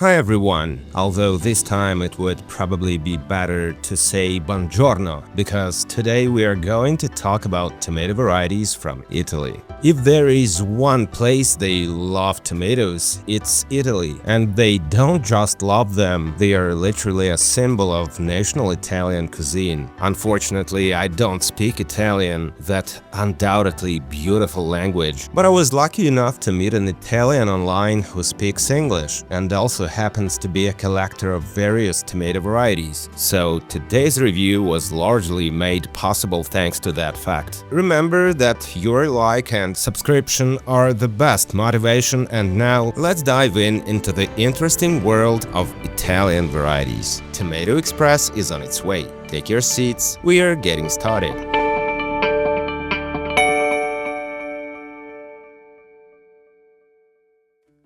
Hi everyone, although this time it would probably be better to say buongiorno, because today we are going to talk about tomato varieties from Italy. If there is one place they love tomatoes, it's Italy. And they don't just love them, they are literally a symbol of national Italian cuisine. Unfortunately, I don't speak Italian, that undoubtedly beautiful language, but I was lucky enough to meet an Italian online who speaks English and also happens to be a collector of various tomato varieties. So today's review was largely made possible thanks to that fact. Remember that your like and subscription are the best motivation, and now let's dive into the interesting world of Italian varieties. Tomato Express is on its way. Take your seats, we are getting started.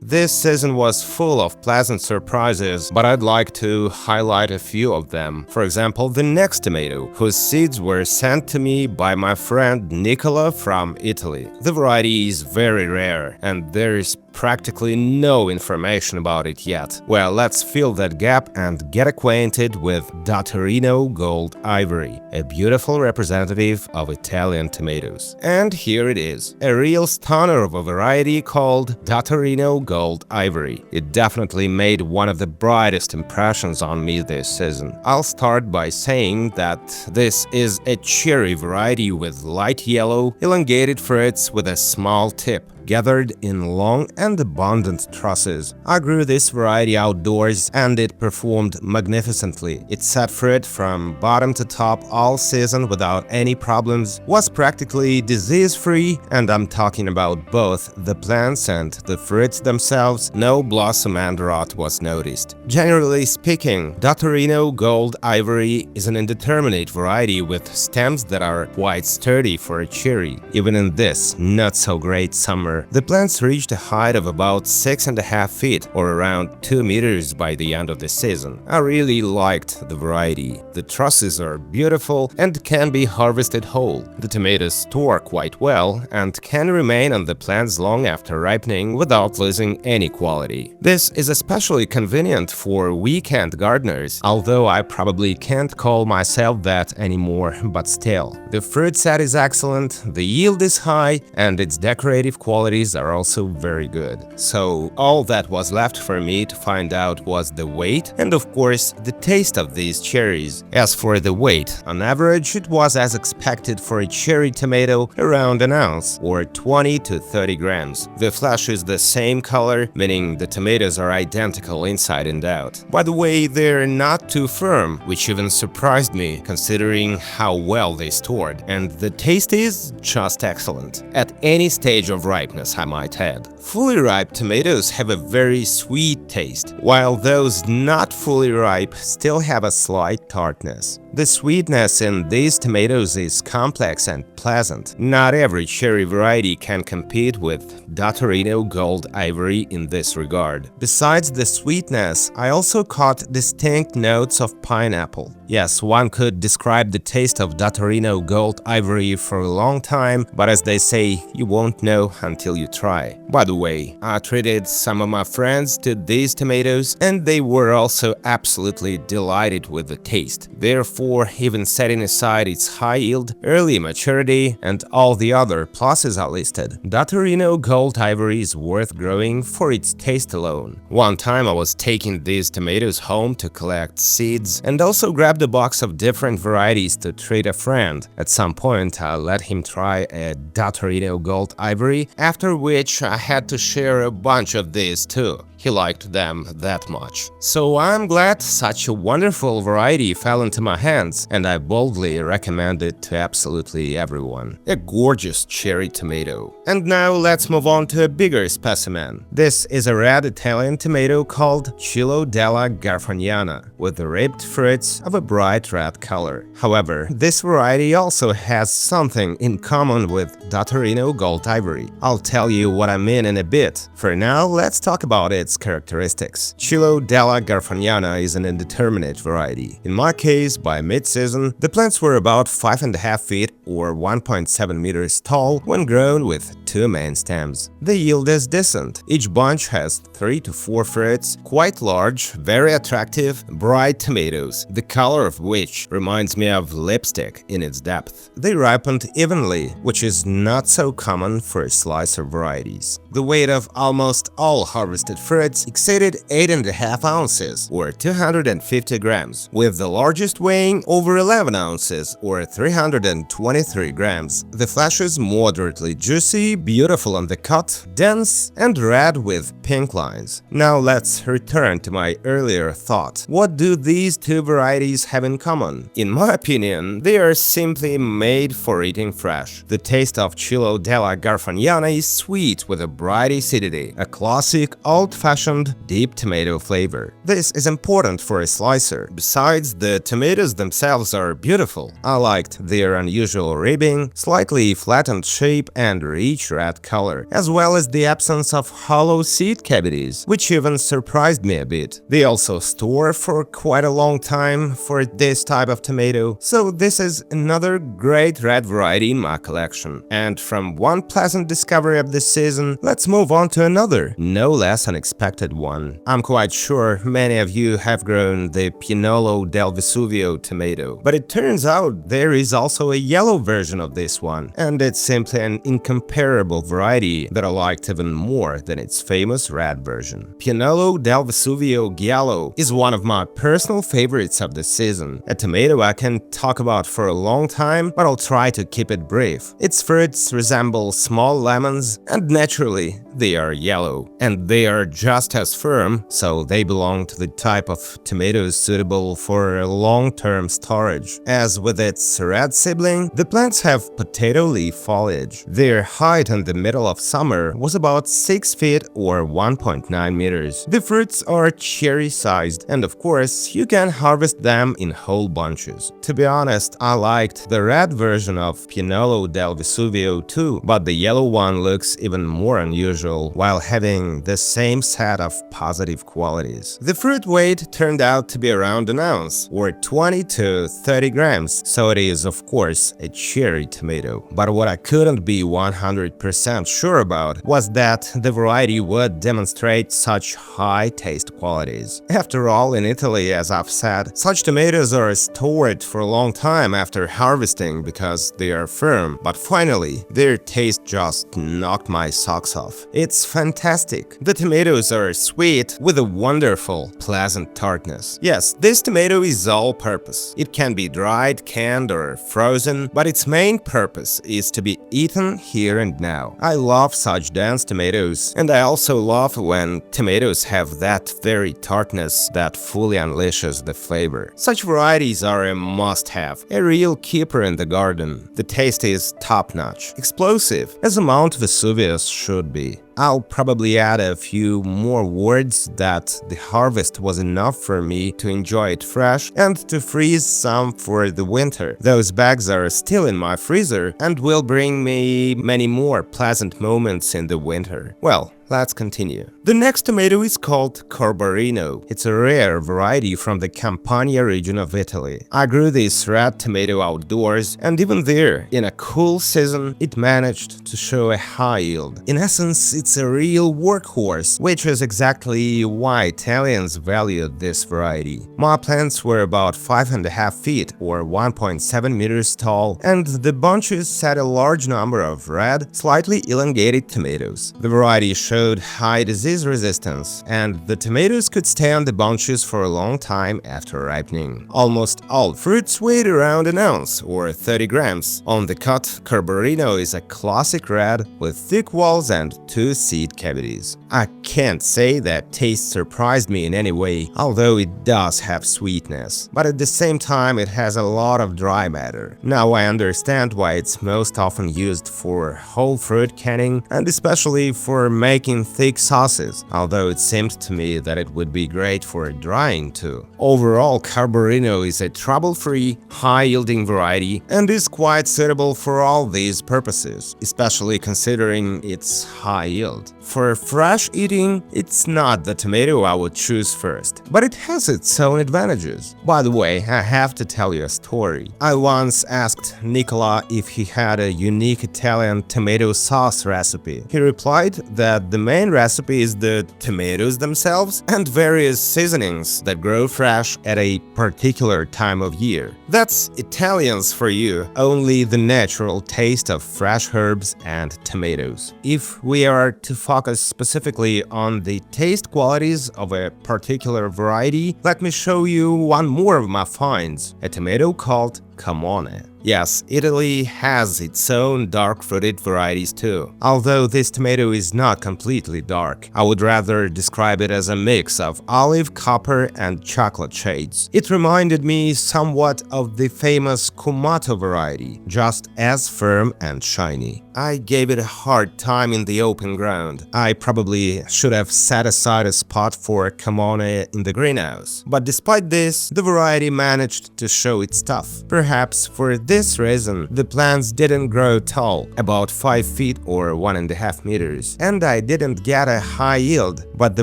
This season was full of pleasant surprises, but I'd like to highlight a few of them. For example, the next tomato, whose seeds were sent to me by my friend Nicola from Italy. The variety is very rare, and there is practically no information about it yet. Well, let's fill that gap and get acquainted with Datterino Gold Ivory, a beautiful representative of Italian tomatoes. And here it is, a real stunner of a variety called Datterino Gold Ivory. It definitely made one of the brightest impressions on me this season. I'll start by saying that this is a cherry variety with light yellow, elongated fruits with a small tip, gathered in long and abundant trusses. I grew this variety outdoors and it performed magnificently. It set fruit from bottom to top all season without any problems, was practically disease-free, and I'm talking about both the plants and the fruits themselves. No blossom and rot was noticed. Generally speaking, Datterino Gold Ivory is an indeterminate variety with stems that are quite sturdy for a cherry. Even in this not-so-great summer, the plants reached a height of about 6.5 feet, or around 2 meters by the end of the season. I really liked the variety. The trusses are beautiful and can be harvested whole. The tomatoes store quite well and can remain on the plants long after ripening without losing any quality. This is especially convenient for weekend gardeners, although I probably can't call myself that anymore, but still. The fruit set is excellent, the yield is high, and its decorative qualities are also very good. So all that was left for me to find out was the weight and of course the taste of these cherries. As for the weight, on average it was as expected for a cherry tomato, around an ounce or 20 to 30 grams. The flesh is the same color, meaning the tomatoes are identical inside and out. By the way, they're not too firm, which even surprised me considering how well they stored, and the taste is just excellent. At any stage of ripeness, I might add. Fully ripe tomatoes have a very sweet taste, while those not fully ripe still have a slight tartness. The sweetness in these tomatoes is complex and pleasant. Not every cherry variety can compete with Datterino Gold Ivory in this regard. Besides the sweetness, I also caught distinct notes of pineapple. Yes, one could describe the taste of Datterino Gold Ivory for a long time, but as they say, you won't know until you try. By the way, I treated some of my friends to these tomatoes and they were also absolutely delighted with the taste. Therefore, even setting aside its high yield, early maturity, and all the other pluses I listed, Datterino Gold Ivory is worth growing for its taste alone. One time I was taking these tomatoes home to collect seeds and also grabbed a box of different varieties to treat a friend. At some point I let him try a Datterino Gold Ivory, after which I had to share a bunch of these too. He liked them that much. So I'm glad such a wonderful variety fell into my hands, and I boldly recommend it to absolutely everyone. A gorgeous cherry tomato. And now let's move on to a bigger specimen. This is a red Italian tomato called Chilo Della Garfagnana, with the ripe fruits of a bright red color. However, this variety also has something in common with Datterino Gold Ivory. I'll tell you what I mean in a bit. For now, let's talk about its characteristics. Chilo Della Garfagnana is an indeterminate variety. In my case, by mid-season, the plants were about 5.5 feet or 1.7 meters tall when grown with 2 main stems. The yield is decent. Each bunch has 3 to 4 fruits, quite large, very attractive, bright tomatoes, the color of which reminds me of lipstick in its depth. They ripened evenly, which is not so common for slicer varieties. The weight of almost all harvested fruits exceeded 8.5 ounces, or 250 grams, with the largest weighing over 11 ounces, or 323 grams. The flesh is moderately juicy, beautiful on the cut, dense, and red with pink lines. Now let's return to my earlier thought. What do these two varieties have in common? In my opinion, they are simply made for eating fresh. The taste of Chilo Della Garfagnana is sweet with a bright acidity, a classic, old-fashioned, deep tomato flavor. This is important for a slicer. Besides, the tomatoes themselves are beautiful. I liked their unusual ribbing, slightly flattened shape, and rich red color, as well as the absence of hollow seed cavities, which even surprised me a bit. They also store for quite a long time for this type of tomato, so this is another great red variety in my collection. And from one pleasant discovery of this season, let's move on to another, no less unexpected one. I'm quite sure many of you have grown the Piennolo del Vesuvio tomato, but it turns out there is also a yellow version of this one, and it's simply an incomparable variety that I liked even more than its famous red version. Piennolo del Vesuvio Giallo is one of my personal favorites of the season, a tomato I can talk about for a long time, but I'll try to keep it brief. Its fruits resemble small lemons, and naturally, they are yellow. And they are just as firm, so they belong to the type of tomatoes suitable for long-term storage. As with its red sibling, the plants have potato leaf foliage. Their height in the middle of summer was about 6 feet or 1.9 meters. The fruits are cherry-sized, and of course, you can harvest them in whole bunches. To be honest, I liked the red version of Piennolo del Vesuvio too, but the yellow one looks even more unusual while having the same set of positive qualities. The fruit weight turned out to be around an ounce, or 20 to 30 grams, so it is of course a cherry tomato. But what I couldn't be 100% sure about was that the variety would demonstrate such high taste qualities. After all, in Italy, as I've said, such tomatoes are stored for a long time after harvesting because they are firm, but finally, their taste just knocked my socks off. It's fantastic. The tomatoes are sweet with a wonderful, pleasant tartness. Yes, this tomato is all-purpose. It can be dried, canned, or frozen, but its main purpose is to be eaten here and now. I love such dense tomatoes, and I also love when tomatoes have that very tartness that fully unleashes the flavor. Such varieties are a must-have, a real keeper in the garden. The taste is top-notch, explosive, as a Mount Vesuvius should be. I'll probably add a few more words that the harvest was enough for me to enjoy it fresh and to freeze some for the winter. Those bags are still in my freezer and will bring me many more pleasant moments in the winter. Well, let's continue. The next tomato is called Corbarino. It's a rare variety from the Campania region of Italy. I grew this red tomato outdoors, and even there, in a cool season, it managed to show a high yield. In essence, it's a real workhorse, which is exactly why Italians valued this variety. My plants were about 5.5 feet or 1.7 meters tall, and the bunches had a large number of red, slightly elongated tomatoes. The variety showed high disease resistance, and the tomatoes could stay on the bunches for a long time after ripening. Almost all fruits weighed around an ounce, or 30 grams. On the cut, Corbarino is a classic red with thick walls and 2 seed cavities. I can't say that taste surprised me in any way, although it does have sweetness, but at the same time it has a lot of dry matter. Now I understand why it's most often used for whole fruit canning, and especially for making making thick sauces, although it seemed to me that it would be great for drying too. Overall, Corbarino is a trouble-free, high-yielding variety and is quite suitable for all these purposes, especially considering its high yield. For fresh eating, it's not the tomato I would choose first, but it has its own advantages. By the way, I have to tell you a story. I once asked Nicola if he had a unique Italian tomato sauce recipe. He replied that the main recipe is the tomatoes themselves and various seasonings that grow fresh at a particular time of year. That's Italians for you, only the natural taste of fresh herbs and tomatoes. If we are to focus specifically on the taste qualities of a particular variety, let me show you one more of my finds, a tomato called Camone. Yes, Italy has its own dark-fruited varieties too. Although this tomato is not completely dark, I would rather describe it as a mix of olive, copper, and chocolate shades. It reminded me somewhat of the famous Cumato variety, just as firm and shiny. I gave it a hard time in the open ground. I probably should have set aside a spot for Camone in the greenhouse. But despite this, the variety managed to show its stuff. Perhaps for this reason, the plants didn't grow tall, about 5 feet or 1.5 meters, and I didn't get a high yield, but the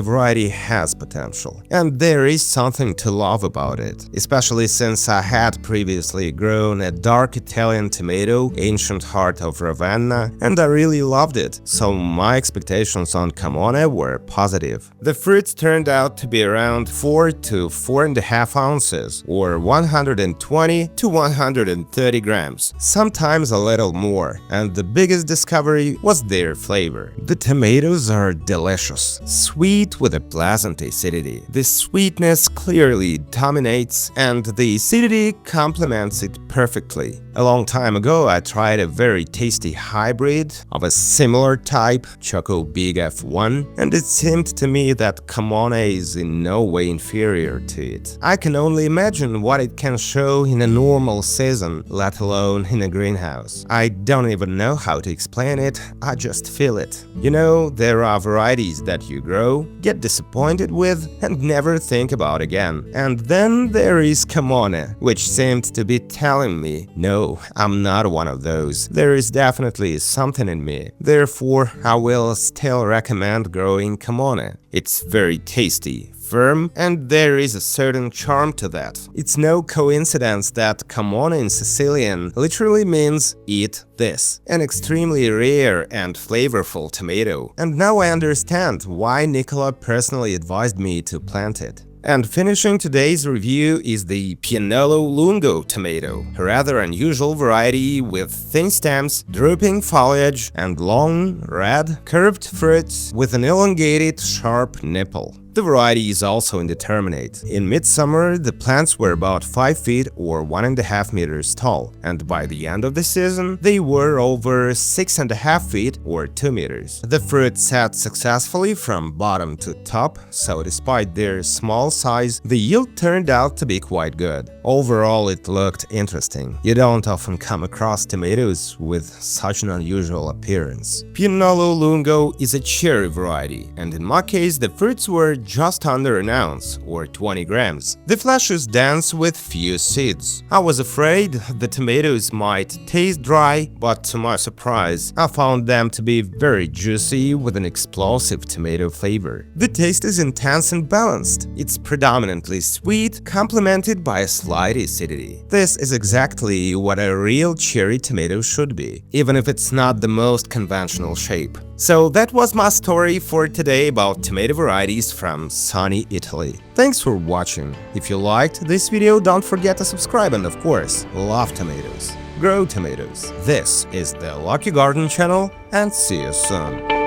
variety has potential. And there is something to love about it, especially since I had previously grown a dark Italian tomato, ancient heart of Ravenna, and I really loved it, so my expectations on Camone were positive. The fruits turned out to be around 4 to 4.5 ounces, or 120 to 130 grams, sometimes a little more, and the biggest discovery was their flavor. The tomatoes are delicious, sweet with a pleasant acidity. The sweetness clearly dominates, and the acidity complements it perfectly. A long time ago, I tried a very tasty hybrid of a similar type, Choco Big F1, and it seemed to me that Camone is in no way inferior to it. I can only imagine what it can show in a normal season, let alone in a greenhouse. I don't even know how to explain it, I just feel it. You know, there are varieties that you grow, get disappointed with, and never think about again. And then there is Camone, which seemed to be telling me, no, I'm not one of those. There is definitely something in me. Therefore, I will still recommend growing Camone. It's very tasty, firm, and there is a certain charm to that. It's no coincidence that Camone in Sicilian literally means eat this, an extremely rare and flavorful tomato. And now I understand why Nicola personally advised me to plant it. And finishing today's review is the Piennolo Lungo tomato, a rather unusual variety with thin stems, drooping foliage, and long, red, curved fruits with an elongated, sharp nipple. The variety is also indeterminate. In midsummer, the plants were about 5 feet or 1.5 meters tall, and by the end of the season, they were over 6.5 feet or 2 meters. The fruit set successfully from bottom to top, so despite their small size, the yield turned out to be quite good. Overall, it looked interesting. You don't often come across tomatoes with such an unusual appearance. Piennolo Lungo is a cherry variety, and in my case, the fruits were just under an ounce, or 20 grams. The flesh is dense with few seeds. I was afraid the tomatoes might taste dry, but to my surprise, I found them to be very juicy with an explosive tomato flavor. The taste is intense and balanced. It's predominantly sweet, complemented by a slight acidity. This is exactly what a real cherry tomato should be, even if it's not the most conventional shape. So that was my story for today about tomato varieties from sunny Italy. Thanks for watching. If you liked this video, don't forget to subscribe and of course, love tomatoes. Grow tomatoes. This is the Lucky Garden channel and see you soon.